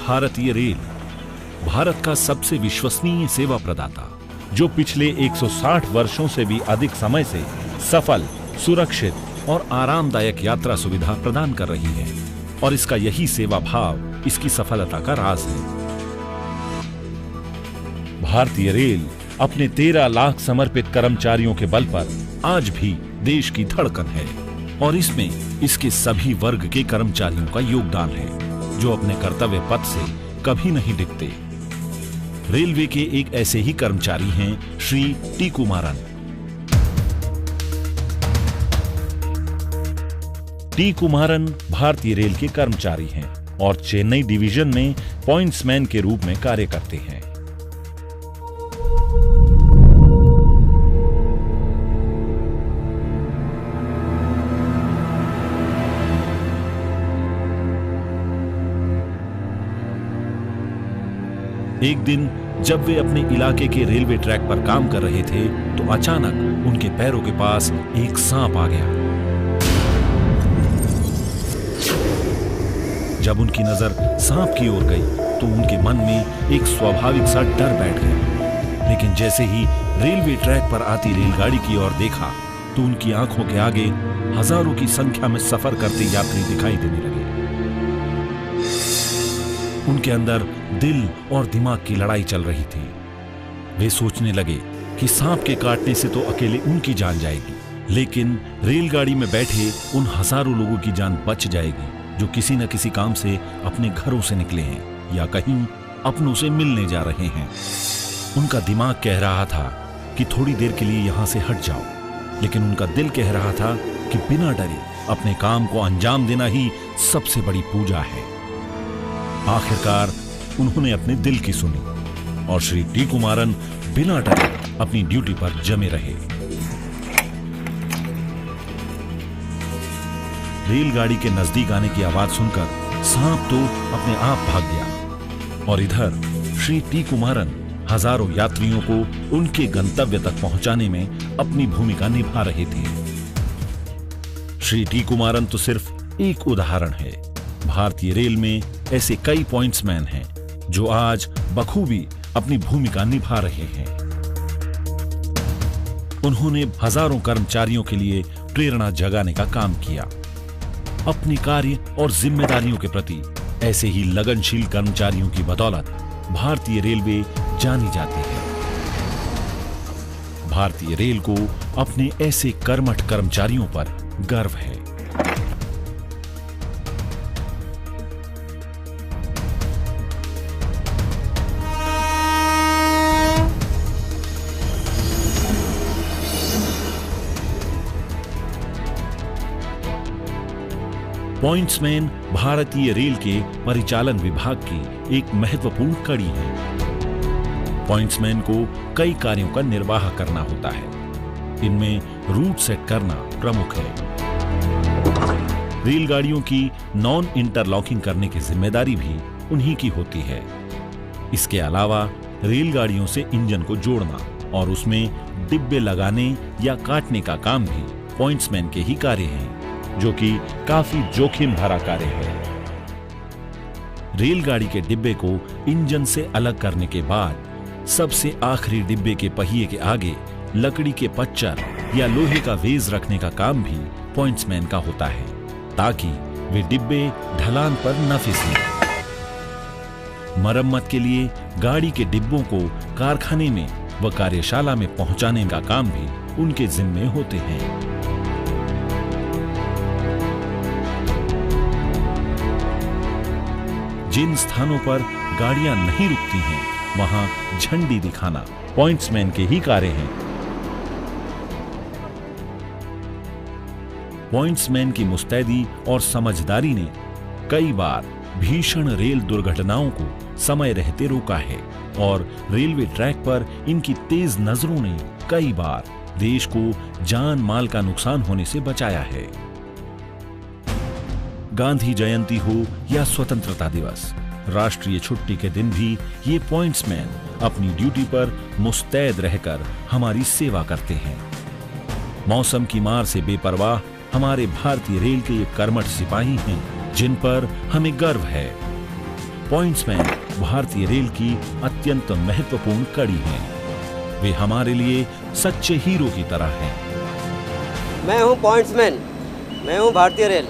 भारतीय रेल, भारत का सबसे विश्वसनीय सेवा प्रदाता, जो पिछले 160 वर्षों से भी अधिक समय से सफल, सुरक्षित और आरामदायक यात्रा सुविधा प्रदान कर रही है। और इसका यही सेवा भाव इसकी सफलता का राज है। भारतीय रेल अपने 13 लाख समर्पित कर्मचारियों के बल पर आज भी देश की धड़कन है और इसमें इसके सभी वर्ग के कर्मचारियों का योगदान है, जो अपने कर्तव्य पथ से कभी नहीं डिगते। रेलवे के एक ऐसे ही कर्मचारी हैं श्री टी कुमारन। टी कुमारन भारतीय रेल के कर्मचारी हैं और चेन्नई डिवीजन में पॉइंट्समैन के रूप में कार्य करते हैं। एक दिन जब वे अपने इलाके के रेलवे ट्रैक पर काम कर रहे थे तो अचानक उनके पैरों के पास एक सांप आ गया। जब उनकी नजर सांप की ओर गई तो उनके मन में एक स्वाभाविक सा डर बैठ गया। लेकिन जैसे ही रेलवे ट्रैक पर आती रेलगाड़ी की ओर देखा तो उनकी आंखों के आगे हजारों की संख्या में सफर करते यात्री दिखाई देने लगे। उनके अंदर दिल और दिमाग की लड़ाई चल रही थी। वे सोचने लगे कि सांप के काटने से तो अकेले उनकी जान जाएगी, लेकिन रेलगाड़ी में बैठे उन हजारों लोगों की जान बच जाएगी जो किसी न किसी काम से अपने घरों से निकले हैं या कहीं अपनों से मिलने जा रहे हैं। उनका दिमाग कह रहा था कि थोड़ी देर के लिए यहां से हट जाओ, लेकिन उनका दिल कह रहा था कि बिना डरे अपने काम को अंजाम देना ही सबसे बड़ी पूजा है। आखिरकार उन्होंने अपने दिल की सुनी और श्री टी कुमारन बिना डरे अपनी ड्यूटी पर जमे रहे। रेलगाड़ी के नजदीक आने की आवाज सुनकर सांप तो अपने आप भाग गया और इधर श्री टी कुमारन हजारों यात्रियों को उनके गंतव्य तक पहुंचाने में अपनी भूमिका निभा रहे थे। श्री टी कुमारन तो सिर्फ एक उदाहरण है। भारतीय रेल में ऐसे कई पॉइंट्समैन हैं जो आज बखूबी अपनी भूमिका निभा रहे हैं। उन्होंने हजारों कर्मचारियों के लिए प्रेरणा जगाने का काम किया। अपनी कार्य और जिम्मेदारियों के प्रति ऐसे ही लगनशील कर्मचारियों की बदौलत भारतीय रेलवे जानी जाती है। भारतीय रेल को अपने ऐसे कर्मठ कर्मचारियों पर गर्व है। पॉइंट्समैन भारतीय रेल के परिचालन विभाग की एक महत्वपूर्ण कड़ी है। पॉइंट्समैन को कई कार्यों का निर्वाह करना होता है। इनमें रूट सेट करना प्रमुख है। रेलगाड़ियों की नॉन इंटरलॉकिंग करने की जिम्मेदारी भी उन्हीं की होती है। इसके अलावा रेलगाड़ियों से इंजन को जोड़ना और उसमें डिब्बे लगाने या काटने का काम भी पॉइंट्समैन के ही कार्य हैं, जो कि काफी जोखिम भरा कार्य है। रेलगाड़ी के डिब्बे को इंजन से अलग करने के बाद सबसे आखिरी डिब्बे के पहिए के आगे लकड़ी के पच्चर या लोहे का वेज रखने का काम भी पॉइंट्समैन का होता है, ताकि वे डिब्बे ढलान पर न फिसलें। मरम्मत के लिए गाड़ी के डिब्बों को कारखाने में व कार्यशाला में पहुंचाने का काम भी उनके जिम्मे होते हैं। जिन स्थानों पर गाड़ियां नहीं रुकती हैं, वहां झंडी दिखाना पॉइंट्समैन के ही कार्य हैं। पॉइंट्समैन की मुस्तैदी और समझदारी ने कई बार भीषण रेल दुर्घटनाओं को समय रहते रोका है और रेलवे ट्रैक पर इनकी तेज नजरों ने कई बार देश को जान माल का नुकसान होने से बचाया है। गांधी जयंती हो या स्वतंत्रता दिवस, राष्ट्रीय छुट्टी के दिन भी ये पॉइंट्समैन अपनी ड्यूटी पर मुस्तैद रहकर हमारी सेवा करते हैं। मौसम की मार से बेपरवाह हमारे भारतीय रेल के ये कर्मठ सिपाही हैं, जिन पर हमें गर्व है। पॉइंट्समैन भारतीय रेल की अत्यंत महत्वपूर्ण कड़ी हैं। वे हमारे लिए सच्चे हीरो की तरह हैं। मैं हूँ पॉइंट्समैन, मैं हूँ भारतीय रेल।